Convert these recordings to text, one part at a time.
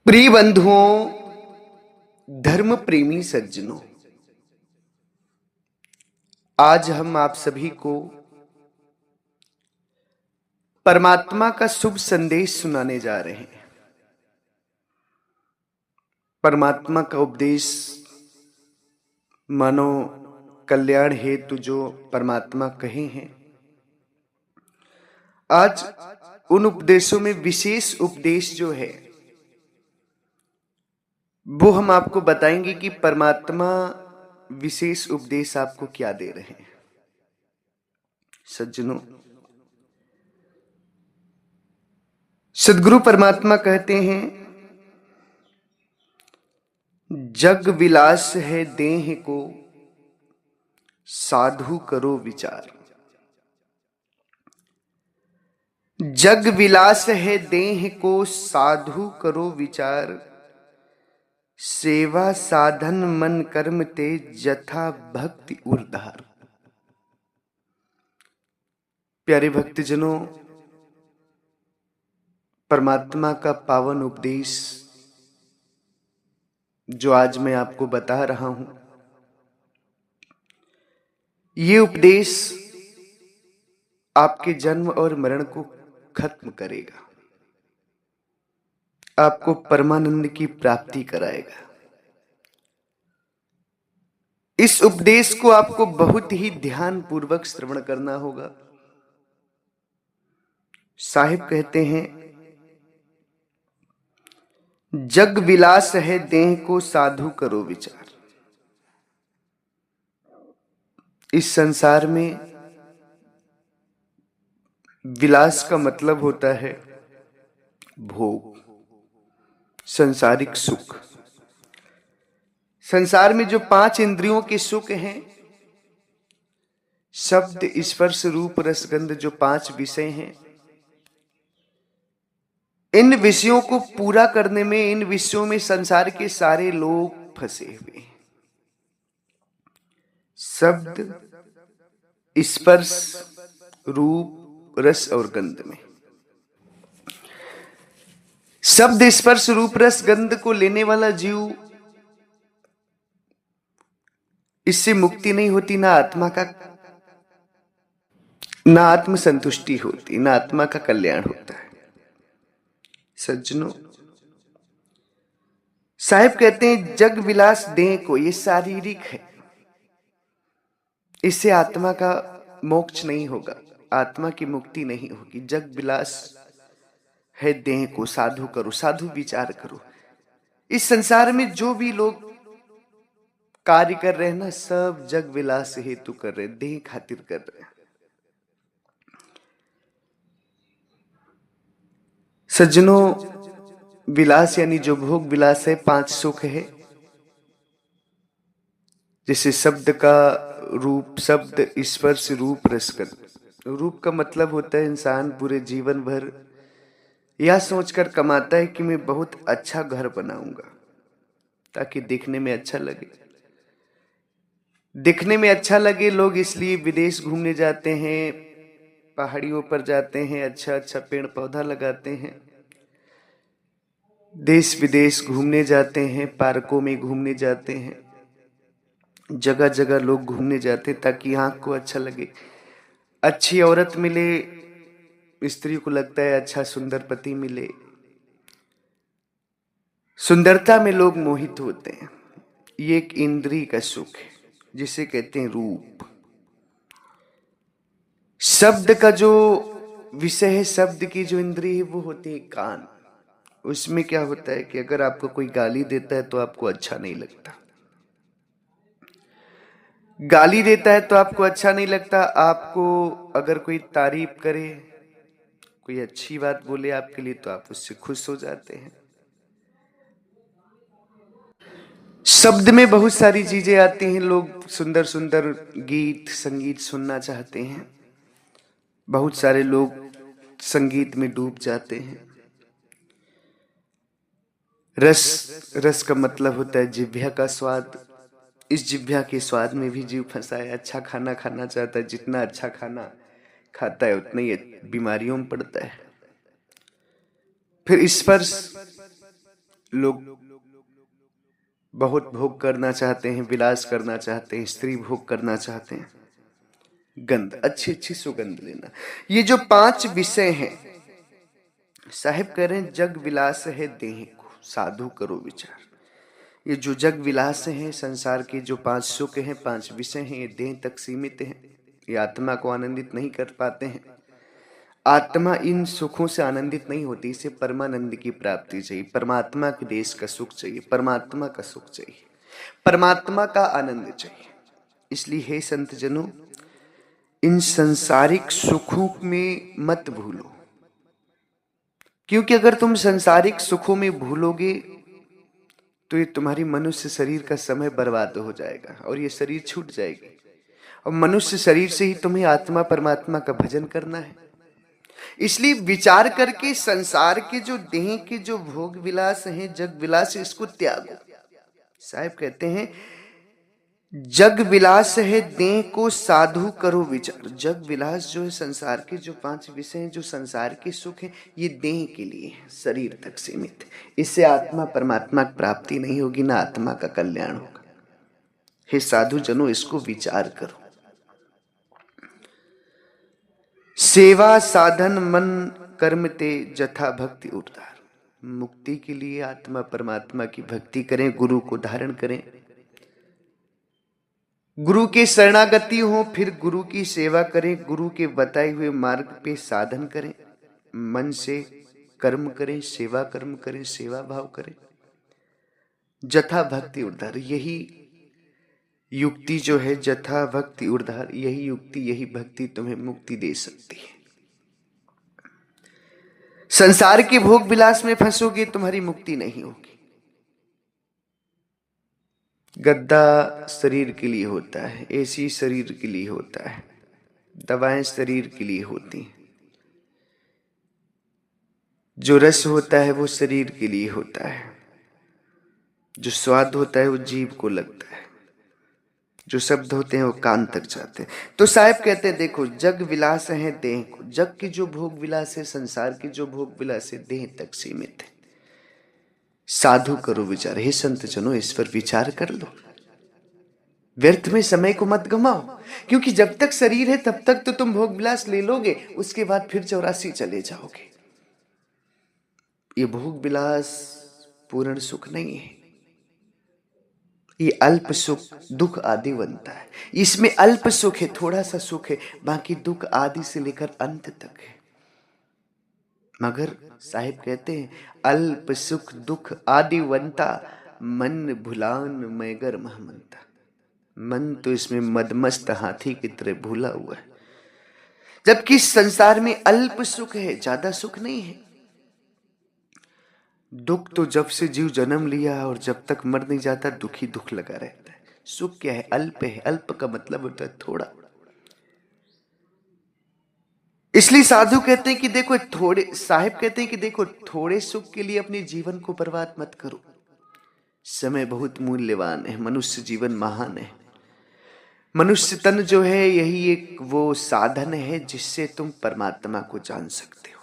प्रिय बंधुओं, धर्म प्रेमी सज्जनों, आज हम आप सभी को परमात्मा का शुभ संदेश सुनाने जा रहे हैं। परमात्मा का उपदेश मानो कल्याण हेतु जो परमात्मा कहे हैं, आज उन उपदेशों में विशेष उपदेश जो है वो हम आपको बताएंगे कि परमात्मा विशेष उपदेश आपको क्या दे रहे हैं। सज्जनों, सद्गुरु परमात्मा कहते हैं, जग विलास है देह को साधु करो विचार। जग विलास है देह को साधु करो विचार। सेवा साधन मन कर्म ते जथा भक्ति उर्धार। प्यारे भक्तजनों, परमात्मा का पावन उपदेश जो आज मैं आपको बता रहा हूं, ये उपदेश आपके जन्म और मरण को खत्म करेगा, आपको परमानंद की प्राप्ति कराएगा। इस उपदेश को आपको बहुत ही ध्यान पूर्वक श्रवण करना होगा। साहिब कहते हैं, जग विलास है देह को साधु करो विचार। इस संसार में विलास का मतलब होता है भोग, संसारिक सुख। संसार में जो 5 इंद्रियों के सुख हैं, शब्द स्पर्श रूप रस गंध, जो 5 विषय हैं, इन विषयों को पूरा करने में, इन विषयों में संसार के सारे लोग फंसे हुए हैं। शब्द स्पर्श रूप रस और गंध में। शब्द स्पर्श रूप रस गंध को लेने वाला जीव, इससे मुक्ति नहीं होती, ना आत्मा का, ना आत्म संतुष्टि होती, ना आत्मा का कल्याण होता है। सज्जनों, साहिब कहते हैं, जग विलास देह को, ये शारीरिक है, इससे आत्मा का मोक्ष नहीं होगा, आत्मा की मुक्ति नहीं होगी। जग विलास है देह को साधु करो, साधु विचार करो। इस संसार में जो भी लोग कार्य कर रहे हैं ना, सब जग विलास हेतु कर रहे हैं, देह खातिर कर रहे हैं। सज्जनों, विलास यानी जो भोग विलास है, 5 सुख है। जैसे शब्द का रूप, शब्द स्पर्श रूप रस गंध। रूप का मतलब होता है इंसान पूरे जीवन भर यह सोचकर कमाता है कि मैं बहुत अच्छा घर बनाऊंगा ताकि दिखने में अच्छा लगे। दिखने में अच्छा लगे, लोग इसलिए विदेश घूमने जाते हैं, पहाड़ियों पर जाते हैं, अच्छा अच्छा पेड़ पौधा लगाते हैं, देश विदेश घूमने जाते हैं, पार्कों में घूमने जाते हैं, जगह जगह लोग घूमने जाते हैं ताकि आंख को अच्छा लगे, अच्छी औरत मिले, स्त्री को लगता है अच्छा सुंदर पति मिले। सुंदरता में लोग मोहित होते हैं। ये एक इंद्रिय का सुख है जिसे कहते हैं रूप। शब्द का जो विषय है, शब्द की जो इंद्रिय है, वो होती है कान। उसमें क्या होता है कि अगर आपको कोई गाली देता है तो आपको अच्छा नहीं लगता, गाली देता है तो आपको अच्छा नहीं लगता। आपको अगर कोई तारीफ करे, कोई अच्छी बात बोले आपके लिए, तो आप उससे खुश हो जाते हैं। शब्द में बहुत सारी चीजें आती हैं, लोग सुंदर सुंदर गीत संगीत सुनना चाहते हैं, बहुत सारे लोग संगीत में डूब जाते हैं। रस का मतलब होता है जिह्वा का स्वाद। इस जिह्वा के स्वाद में भी जीव फंसा है। अच्छा खाना खाना चाहता है, जितना अच्छा खाना खाता है उतना ही बीमारियों में पड़ता है। फिर स्पर्श, लोग बहुत भोग करना चाहते हैं, विलास करना चाहते हैं, स्त्री भोग करना चाहते हैं, गंध, अच्छी अच्छी सुगंध लेना। ये जो 5 विषय हैं, साहिब कह रहे हैं जग विलास है देह को साधु करो विचार। ये जो जग विलास है, संसार के जो 5 सुख हैं, 5 विषय हैं, ये देह तक सीमित हैं। ये आत्मा को आनंदित नहीं कर पाते हैं। आत्मा इन सुखों से आनंदित नहीं होती, इसे परमानंद की प्राप्ति चाहिए, परमात्मा के देश का सुख चाहिए, परमात्मा का सुख चाहिए, परमात्मा का आनंद चाहिए। इसलिए हे संत जनों, इन संसारिक सुखों में मत भूलो, क्योंकि अगर तुम संसारिक सुखों में भूलोगे तो ये तुम्हारी मनुष्य शरीर का समय बर्बाद हो जाएगा और ये शरीर छूट जाएगी। और मनुष्य शरीर से ही तुम्हें आत्मा परमात्मा का भजन करना है। इसलिए विचार करके संसार के जो देह के जो भोग विलास हैं, जग विलास, इसको त्यागो। साहब कहते हैं जग विलास है देह को साधु करो विचार। जग विलास जो है, संसार के जो 5 विषय हैं, जो संसार के सुख हैं, ये देह के लिए है, शरीर तक सीमित। इससे आत्मा परमात्मा की प्राप्ति नहीं होगी, ना आत्मा का कल्याण होगा। हे साधु जनों, इसको विचार करो। सेवा साधन मन कर्म ते जथा भक्ति उद्धार। मुक्ति के लिए आत्मा परमात्मा की भक्ति करें, गुरु को धारण करें, गुरु के शरणागति हो, फिर गुरु की सेवा करें, गुरु के बताए हुए मार्ग पे साधन करें, मन से कर्म करें, सेवा कर्म करें, सेवा भाव करें, जथा भक्ति उद्धार। यही युक्ति जो है, जथा भक्ति उद्धार, यही युक्ति, यही भक्ति तुम्हें मुक्ति दे सकती है। संसार के भोग विलास में फंसोगे, तुम्हारी मुक्ति नहीं होगी। गद्दा शरीर के लिए होता है, एसी शरीर के लिए होता है, दवाएं शरीर के लिए होती हैं, जो रस होता है वो शरीर के लिए होता है, जो स्वाद होता है वो जीभ को लगता है, जो शब्द होते हैं वो कान तक जाते हैं। तो साहब कहते हैं देखो, जग विलास है देह को, जग की जो भोग विलास है, संसार की जो भोग विलास है, देह तक सीमित है। साधु करो विचार। हे संत जनों, इस पर विचार कर लो, व्यर्थ में समय को मत गमाओ, क्योंकि जब तक शरीर है तब तक तो तुम भोग विलास ले लोगे, उसके बाद फिर 84 चले जाओगे। ये भोग विलास पूर्ण सुख नहीं है, ये अल्प सुख दुख आदि बनता है। इसमें अल्प सुख है, थोड़ा सा सुख है, बाकी दुख आदि से लेकर अंत तक है। मगर साहिब कहते हैं अल्प सुख दुख आदि वंता, मन भुलान मैगर महमंता। मन तो इसमें मदमस्त हाथी की तरह भूला हुआ है, जबकि संसार में अल्प सुख है, ज्यादा सुख नहीं है। दुख तो जब से जीव जन्म लिया और जब तक मर नहीं जाता दुख ही दुख लगा रहता है। सुख क्या है? अल्प है। अल्प का मतलब होता है थोड़ा। इसलिए साधु कहते हैं कि देखो थोड़े, साहिब कहते हैं कि देखो थोड़े सुख के लिए अपने जीवन को बर्बाद मत करो। समय बहुत मूल्यवान है, मनुष्य जीवन महान है। मनुष्य तन जो है यही एक वो साधन है जिससे तुम परमात्मा को जान सकते हो।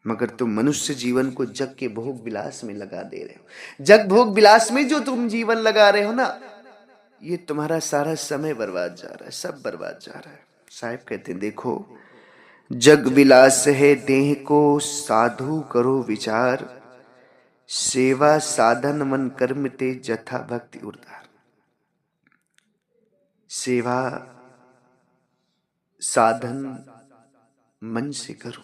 मगर तुम मनुष्य जीवन को जग के भोग विलास में लगा दे रहे हो। जग भोग विलास में जो तुम जीवन लगा रहे हो ना, ये तुम्हारा सारा समय बर्बाद जा रहा है, सब बर्बाद जा रहा है। साहिब कहते हैं देखो, जग विलास है देह को साधु करो विचार, सेवा साधन मन कर्म ते जथा भक्ति उर्धार। सेवा साधन मन से करो।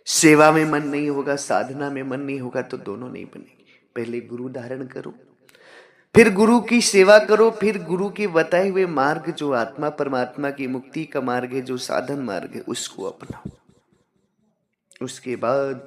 सेवा में मन नहीं होगा, साधना में मन नहीं होगा तो दोनों नहीं बनेगी। पहले गुरु धारण करो, फिर गुरु की सेवा करो, फिर गुरु के बताए हुए मार्ग जो आत्मा परमात्मा की मुक्ति का मार्ग है, जो साधन मार्ग है, उसको अपनाओ। उसके बाद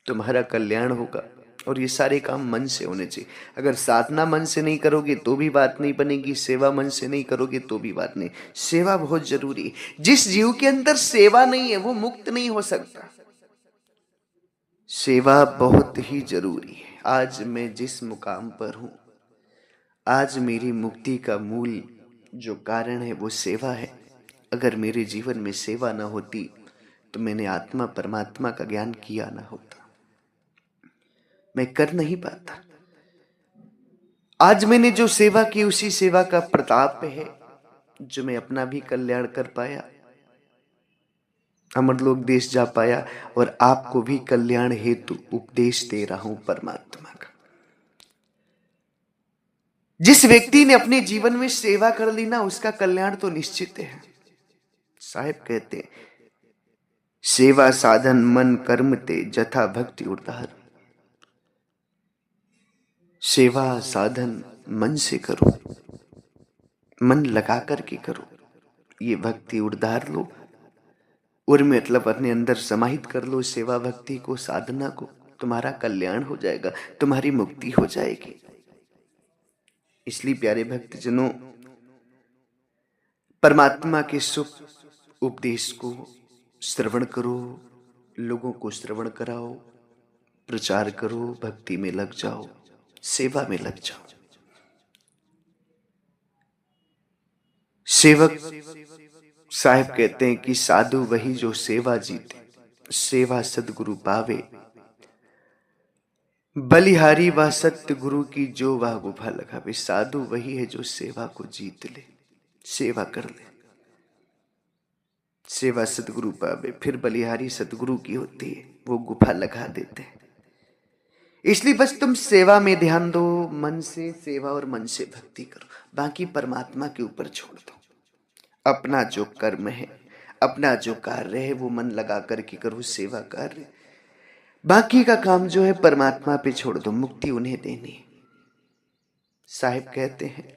तुम्हारा कल्याण होगा। और ये सारे काम मन से होने चाहिए। अगर साधना मन से नहीं करोगे तो भी बात नहीं बनेगी, सेवा मन से नहीं करोगे तो भी बात नहीं। सेवा बहुत जरूरी है। जिस जीव के अंदर सेवा नहीं है वो मुक्त नहीं हो सकता। सेवा बहुत ही जरूरी है। आज मैं जिस मुकाम पर हूं, आज मेरी मुक्ति का मूल जो कारण है वो सेवा है। अगर मेरे जीवन में सेवा ना होती तो मैंने आत्मा परमात्मा का ज्ञान किया ना होता, मैं कर नहीं पाता। आज मैंने जो सेवा की उसी सेवा का प्रताप है जो मैं अपना भी कल्याण कर पाया, अमरलोक देश जा पाया और आपको भी कल्याण हेतु उपदेश दे रहा हूं परमात्मा का। जिस व्यक्ति ने अपने जीवन में सेवा कर ली ना, उसका कल्याण तो निश्चित है। साहिब कहते हैं, सेवा साधन मन कर्म ते जथा भक्ति उद्धार। सेवा साधन मन से करो, मन लगा करके करो, ये भक्ति उद्धार लो और मतलब अपने अंदर समाहित कर लो सेवा भक्ति को, साधना को। तुम्हारा कल्याण हो जाएगा, तुम्हारी मुक्ति हो जाएगी। इसलिए प्यारे भक्तजनों, परमात्मा के शुभ उपदेश को श्रवण करो, लोगों को श्रवण कराओ, प्रचार करो, भक्ति में लग जाओ, सेवा में लग जाओ। सेवक साहिब कहते हैं कि साधु वही जो सेवा जीते, सेवा सदगुरु पावे, बलिहारी व सत्य गुरु की जो वह गुफा लगावे। साधु वही है जो सेवा को जीत ले, सेवा कर ले, सेवा सदगुरु पावे। फिर बलिहारी सदगुरु की होती है, वो गुफा लगा देते हैं। इसलिए बस तुम सेवा में ध्यान दो, मन से सेवा और मन से भक्ति करो, बाकी परमात्मा के ऊपर छोड़ दो। अपना जो कर्म है, अपना जो कार्य है वो मन लगा करके करो, सेवा कार्य। बाकी का काम जो है परमात्मा पे छोड़ दो, मुक्ति उन्हें देनी है। साहिब कहते हैं,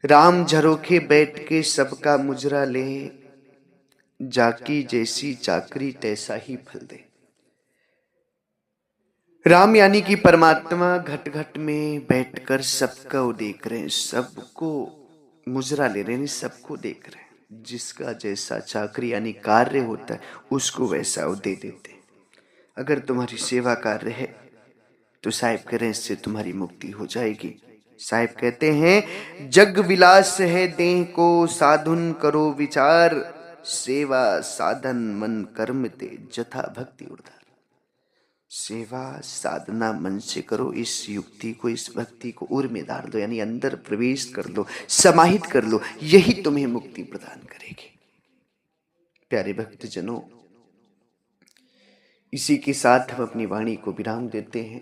राम झरोखे बैठ के सबका मुजरा ले, जाकी जैसी चाकरी तैसा ही फल दे। राम यानी कि परमात्मा घट घट में बैठकर सबका वो देख रहे हैं, सबको मुजरा ले रहे हैं, सबको देख रहे हैं। जिसका जैसा चाकरी यानी कार्य होता है उसको वैसा वो दे देते हैं। अगर तुम्हारी सेवा कार्य है तो साहिब कह रहे हैं इससे तुम्हारी मुक्ति हो जाएगी। साहिब कहते हैं, जग विलास है देह को साधुन करो विचार, सेवा साधन मन कर्म ते जथा भक्ति उद्धार। सेवा साधना मन से करो, इस युक्ति को, इस भक्ति को उर में डाल दो, यानी अंदर प्रवेश कर लो, समाहित कर लो, यही तुम्हें मुक्ति प्रदान करेगी। प्यारे भक्तजनों, इसी के साथ हम अपनी वाणी को विराम देते हैं।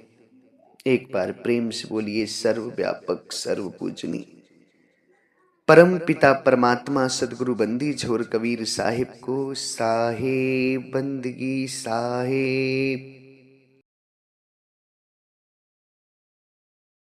एक बार प्रेम से बोलिए, सर्वव्यापक सर्व पूजनी परम पिता परमात्मा सदगुरु बंदी छोर कबीर साहिब को साहेब बंदगी साहेब।